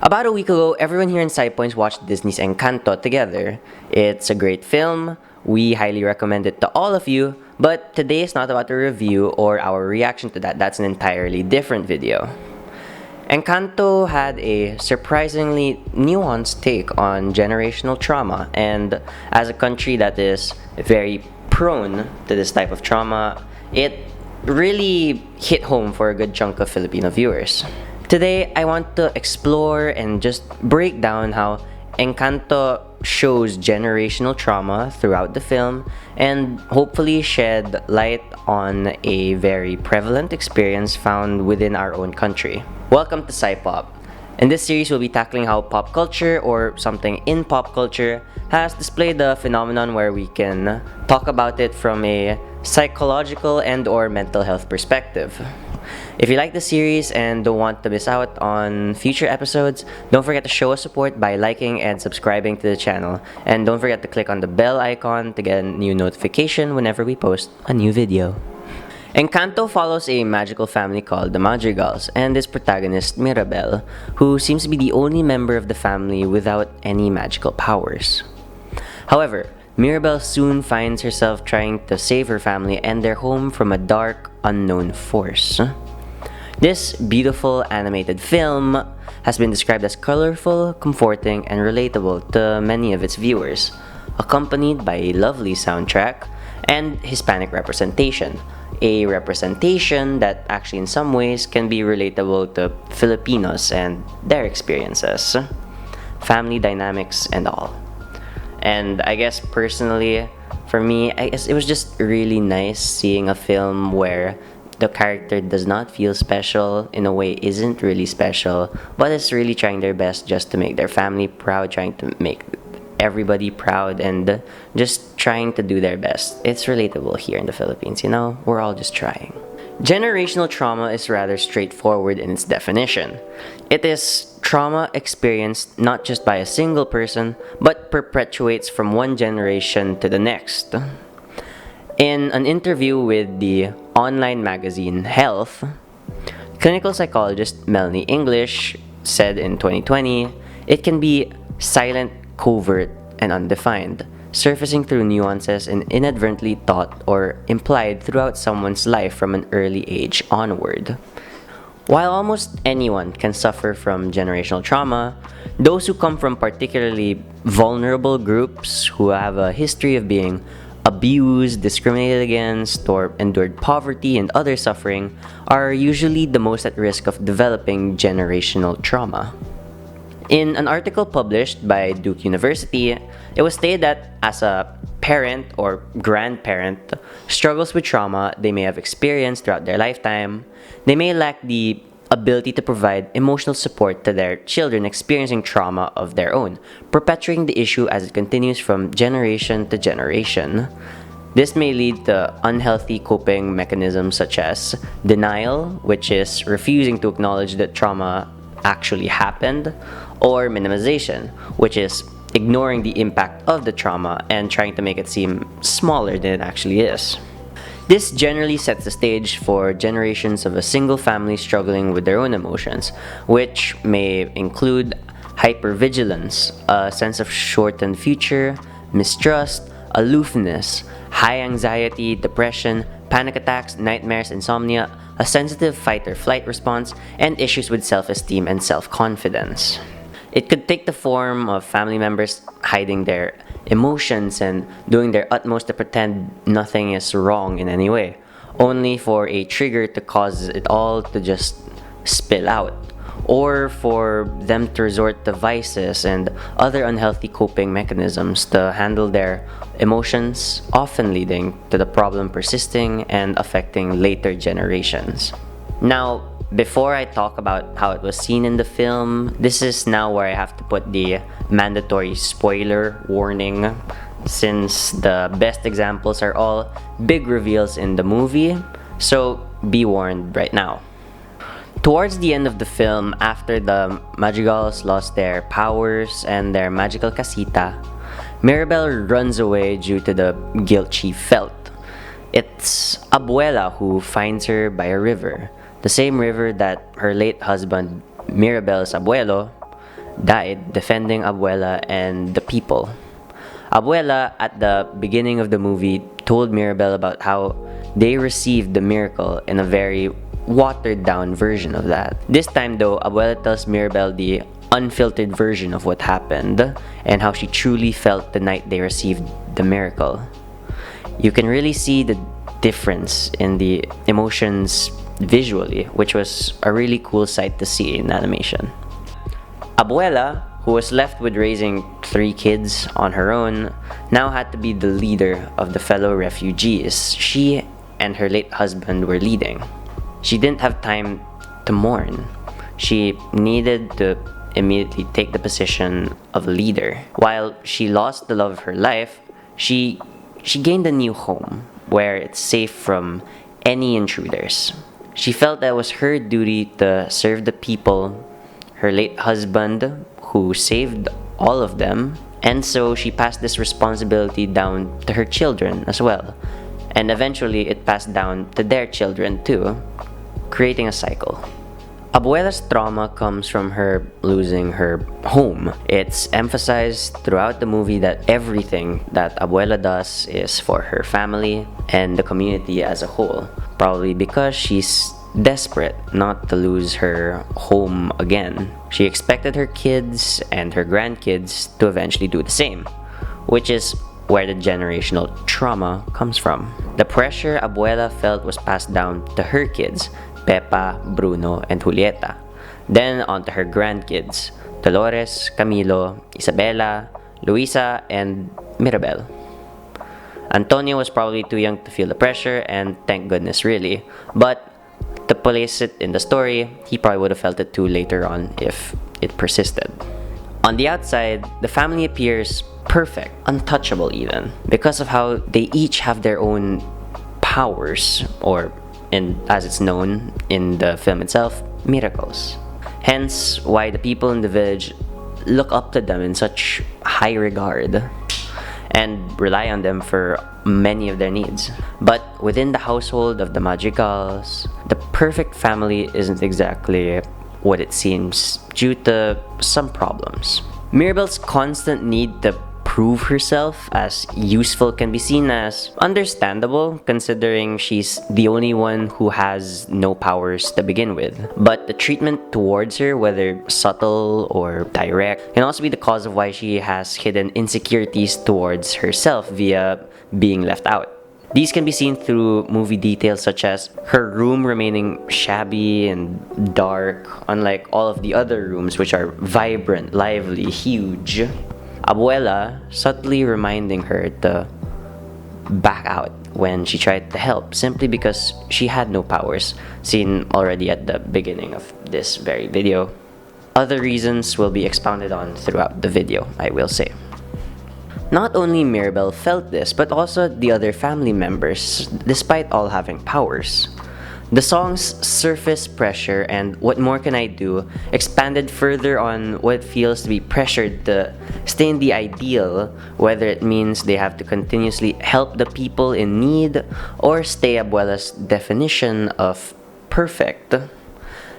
About a week ago, everyone here in PsyPoints watched Disney's Encanto together. It's a great film. We highly recommend it to all of you, but today is not about a review or our reaction to that. That's an entirely different video. Encanto had a surprisingly nuanced take on generational trauma, and as a country that is very prone to this type of trauma, it really hit home for a good chunk of Filipino viewers. Today, I want to explore and just break down how Encanto shows generational trauma throughout the film and hopefully shed light on a very prevalent experience found within our own country. Welcome to PsyPop. In this series, we'll be tackling how pop culture or something in pop culture has displayed the phenomenon where we can talk about it from a psychological and or mental health perspective. If you like the series and don't want to miss out on future episodes, don't forget to show us support by liking and subscribing to the channel. And don't forget to click on the bell icon to get a new notification whenever we post a new video. Encanto follows a magical family called the Madrigals and its protagonist Mirabel, who seems to be the only member of the family without any magical powers. However, Mirabel soon finds herself trying to save her family and their home from a dark, unknown force. This beautiful animated film has been described as colorful, comforting, and relatable to many of its viewers, accompanied by a lovely soundtrack and Hispanic representation. A representation that actually in some ways can be relatable to Filipinos and their experiences, family dynamics and all. And I guess personally, for me, I guess it was just really nice seeing a film where the character does not feel special, in a way isn't really special, but is really trying their best just to make their family proud, trying to make everybody proud, and just trying to do their best. It's relatable here in the Philippines, we're all just trying. Generational trauma is rather straightforward in its definition. It is trauma experienced not just by a single person, but perpetuates from one generation to the next. In an interview with the online magazine Health, clinical psychologist Melanie English said in 2020, it can be silent, covert, and undefined, surfacing through nuances and inadvertently taught or implied throughout someone's life from an early age onward. While almost anyone can suffer from generational trauma, those who come from particularly vulnerable groups who have a history of being abused, discriminated against, or endured poverty and other suffering are usually the most at risk of developing generational trauma. In an article published by Duke University, it was stated that as a parent or grandparent struggles with trauma they may have experienced throughout their lifetime, they may lack the ability to provide emotional support to their children experiencing trauma of their own, perpetuating the issue as it continues from generation to generation. This may lead to unhealthy coping mechanisms such as denial, which is refusing to acknowledge that trauma actually happened, or minimization, which is ignoring the impact of the trauma and trying to make it seem smaller than it actually is. This generally sets the stage for generations of a single family struggling with their own emotions, which may include hypervigilance, a sense of shortened future, mistrust, aloofness, high anxiety, depression, panic attacks, nightmares, insomnia, a sensitive fight-or-flight response, and issues with self-esteem and self-confidence. It could take the form of family members hiding their emotions and doing their utmost to pretend nothing is wrong in any way, only for a trigger to cause it all to just spill out, or for them to resort to vices and other unhealthy coping mechanisms to handle their emotions, often leading to the problem persisting and affecting later generations. Now, before I talk about how it was seen in the film, this is now where I have to put the mandatory spoiler warning, since the best examples are all big reveals in the movie, so be warned right now. Towards the end of the film, after the Madrigals lost their powers and their magical casita, Mirabel runs away due to the guilt she felt. It's Abuela who finds her by a river, the same river that her late husband, Mirabel's abuelo, died defending Abuela and the people. Abuela, at the beginning of the movie, told Mirabel about how they received the miracle in a very watered down version of that. This time though, Abuela tells Mirabel the unfiltered version of what happened and how she truly felt the night they received the miracle. You can really see the difference in the emotions visually, which was a really cool sight to see in animation. Abuela, who was left with raising 3 kids on her own, now had to be the leader of the fellow refugees she and her late husband were leading. She didn't have time to mourn. She needed to immediately take the position of leader. While she lost the love of her life, she gained a new home where it's safe from any intruders. She felt that it was her duty to serve the people, her late husband, who saved all of them, and so she passed this responsibility down to her children as well. And eventually it passed down to their children too, creating a cycle. Abuela's trauma comes from her losing her home. It's emphasized throughout the movie that everything that Abuela does is for her family and the community as a whole, probably because she's desperate not to lose her home again. She expected her kids and her grandkids to eventually do the same, which is where the generational trauma comes from. The pressure Abuela felt was passed down to her kids, Pepa, Bruno, and Julieta. Then on to her grandkids, Dolores, Camilo, Isabela, Luisa, and Mirabel. Antonio was probably too young to feel the pressure, and thank goodness really. But to place it in the story, he probably would have felt it too later on if it persisted. On the outside, the family appears perfect, untouchable even, because of how they each have their own powers, or as it's known in the film itself, miracles. Hence why the people in the village look up to them in such high regard and rely on them for many of their needs. But within the household of the Madrigals, the perfect family isn't exactly what it seems due to some problems. Mirabel's constant need to prove herself as useful can be seen as understandable, considering she's the only one who has no powers to begin with. But the treatment towards her, whether subtle or direct, can also be the cause of why she has hidden insecurities towards herself via being left out. These can be seen through movie details such as her room remaining shabby and dark, unlike all of the other rooms which are vibrant, lively, huge. Abuela subtly reminding her to back out when she tried to help simply because she had no powers, seen already at the beginning of this very video. Other reasons will be expounded on throughout the video, I will say. Not only Mirabel felt this, but also the other family members, despite all having powers. The songs Surface Pressure and What More Can I Do expanded further on what it feels to be pressured to stay in the ideal, whether it means they have to continuously help the people in need or stay Abuela's definition of perfect.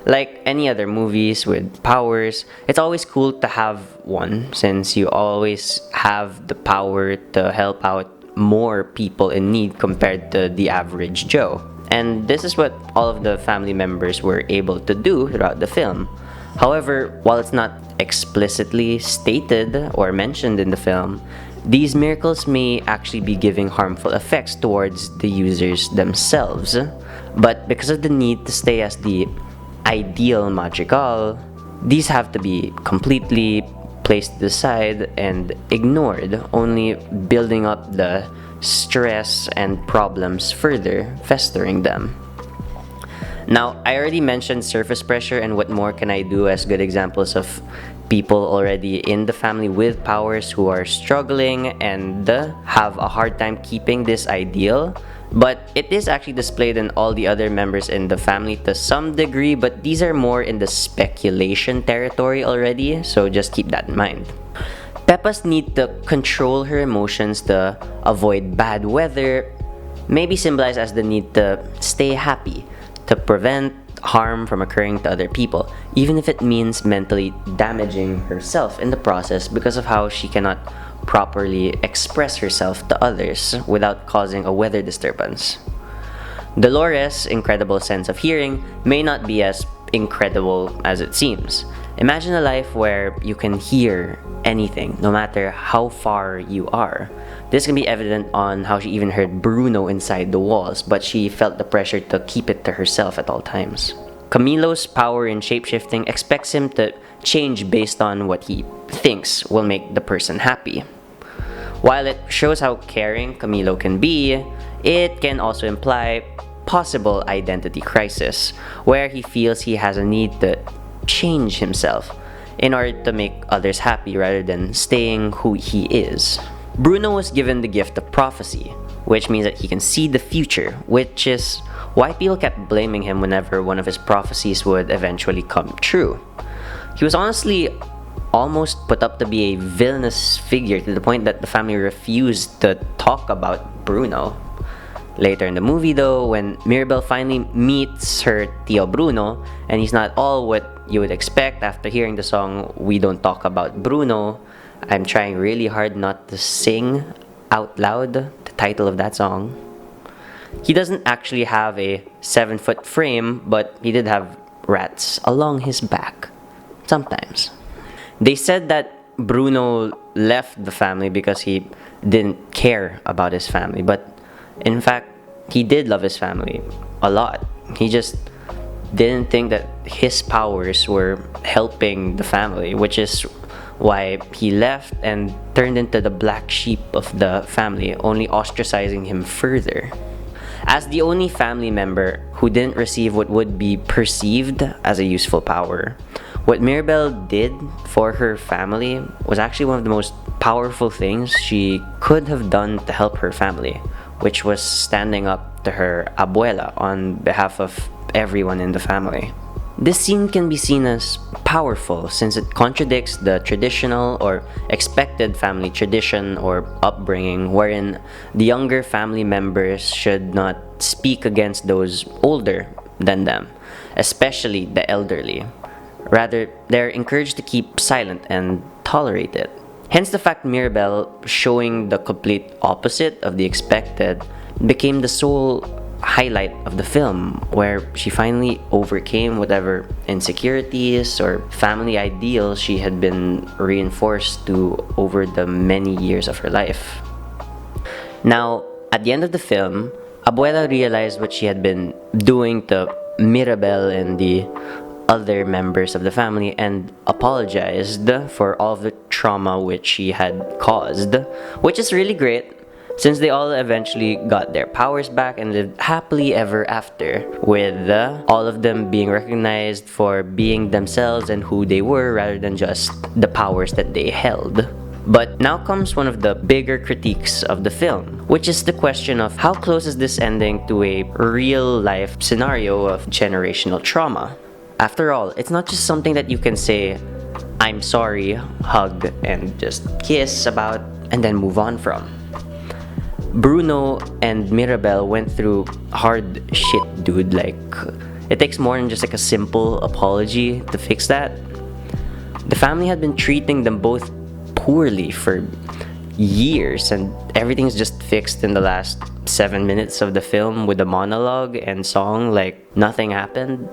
Like any other movies with powers, it's always cool to have one since you always have the power to help out more people in need compared to the average Joe. And this is what all of the family members were able to do throughout the film. However, while it's not explicitly stated or mentioned in the film, these miracles may actually be giving harmful effects towards the users themselves. But because of the need to stay as the ideal Madrigal, these have to be completely placed aside and ignored, only building up the stress and problems further, festering them. Now, I already mentioned Surface Pressure and What More Can I Do as good examples of people already in the family with powers who are struggling and have a hard time keeping this ideal. But it is actually displayed in all the other members in the family to some degree, but these are more in the speculation territory already, so just keep that in mind. Peppa's need to control her emotions to avoid bad weather may be symbolized as the need to stay happy, to prevent harm from occurring to other people, even if it means mentally damaging herself in the process because of how she cannot properly express herself to others without causing a weather disturbance. Dolores' incredible sense of hearing may not be as incredible as it seems. Imagine a life where you can hear anything, no matter how far you are. This can be evident on how she even heard Bruno inside the walls, but she felt the pressure to keep it to herself at all times. Camilo's power in shapeshifting expects him to change based on what he thinks will make the person happy. While it shows how caring Camilo can be, it can also imply possible identity crisis, where he feels he has a need to change himself in order to make others happy rather than staying who he is. Bruno was given the gift of prophecy, which means that he can see the future, which is why people kept blaming him whenever one of his prophecies would eventually come true. He was honestly almost put up to be a villainous figure to the point that the family refused to talk about Bruno. Later in the movie though, when Mirabel finally meets her Tio Bruno, and he's not all what you would expect after hearing the song We Don't Talk About Bruno, I'm trying really hard not to sing out loud the title of that song. He doesn't actually have a 7-foot frame, but he did have rats along his back. Sometimes. They said that Bruno left the family because he didn't care about his family, but in fact, he did love his family a lot. He just didn't think that his powers were helping the family, which is why he left and turned into the black sheep of the family, only ostracizing him further. As the only family member who didn't receive what would be perceived as a useful power, what Mirabel did for her family was actually one of the most powerful things she could have done to help her family, which was standing up to her abuela on behalf of everyone in the family. This scene can be seen as powerful since it contradicts the traditional or expected family tradition or upbringing wherein the younger family members should not speak against those older than them, especially the elderly. Rather, they're encouraged to keep silent and tolerate it. Hence the fact Mirabel, showing the complete opposite of the expected, became the sole highlight of the film, where she finally overcame whatever insecurities or family ideals she had been reinforced to over the many years of her life. Now, at the end of the film, Abuela realized what she had been doing to Mirabel and the other members of the family and apologized for all of the trauma which she had caused, which is really great since they all eventually got their powers back and lived happily ever after, with all of them being recognized for being themselves and who they were rather than just the powers that they held. But now comes one of the bigger critiques of the film, which is the question of how close is this ending to a real-life scenario of generational trauma? After all, it's not just something that you can say, I'm sorry, hug, and just kiss about, and then move on from. Bruno and Mirabel went through hard shit, dude. Like, it takes more than just like a simple apology to fix that. The family had been treating them both poorly for years, and everything's just fixed in the last 7 minutes of the film with a monologue and song like nothing happened.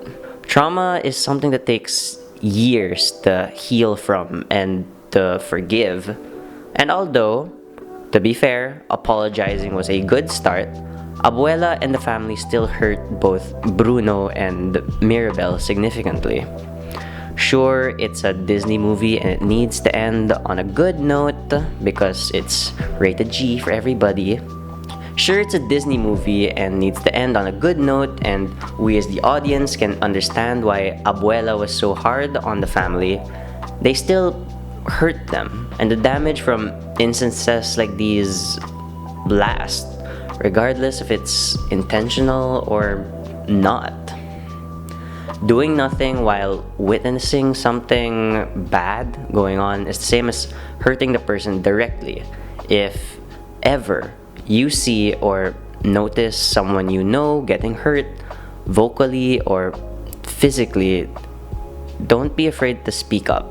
Trauma is something that takes years to heal from and to forgive. And although, to be fair, apologizing was a good start, Abuela and the family still hurt both Bruno and Mirabel significantly. Sure, it's a Disney movie and it needs to end on a good note because it's rated G for everybody. Sure, it's a Disney movie and needs to end on a good note, and we as the audience can understand why Abuela was so hard on the family. They still hurt them, and the damage from instances like these last, regardless if it's intentional or not. Doing nothing while witnessing something bad going on is the same as hurting the person directly. If ever you see or notice someone you know getting hurt vocally or physically, don't be afraid to speak up.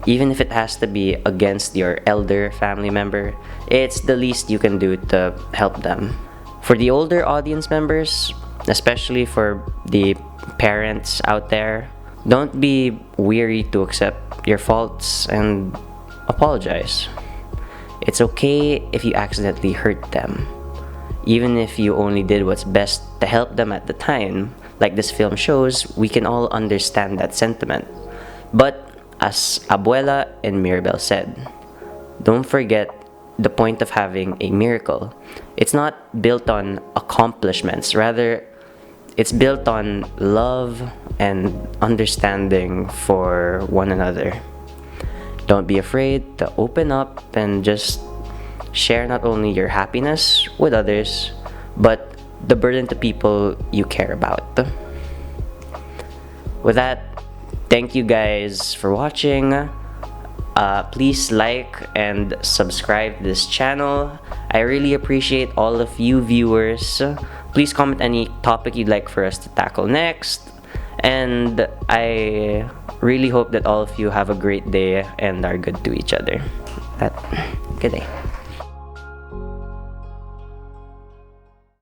Even if it has to be against your elder family member, it's the least you can do to help them. For the older audience members, especially for the parents out there, don't be weary to accept your faults and apologize. It's okay if you accidentally hurt them. Even if you only did what's best to help them at the time, like this film shows, we can all understand that sentiment. But as Abuela and Mirabel said, don't forget the point of having a miracle. It's not built on accomplishments, rather, it's built on love and understanding for one another. Don't be afraid to open up and just share not only your happiness with others, but the burden to people you care about. With that, thank you guys for watching. Please like and subscribe to this channel. I really appreciate all of you viewers. Please comment any topic you'd like for us to tackle next. And I really hope that all of you have a great day and are good to each other. Good day.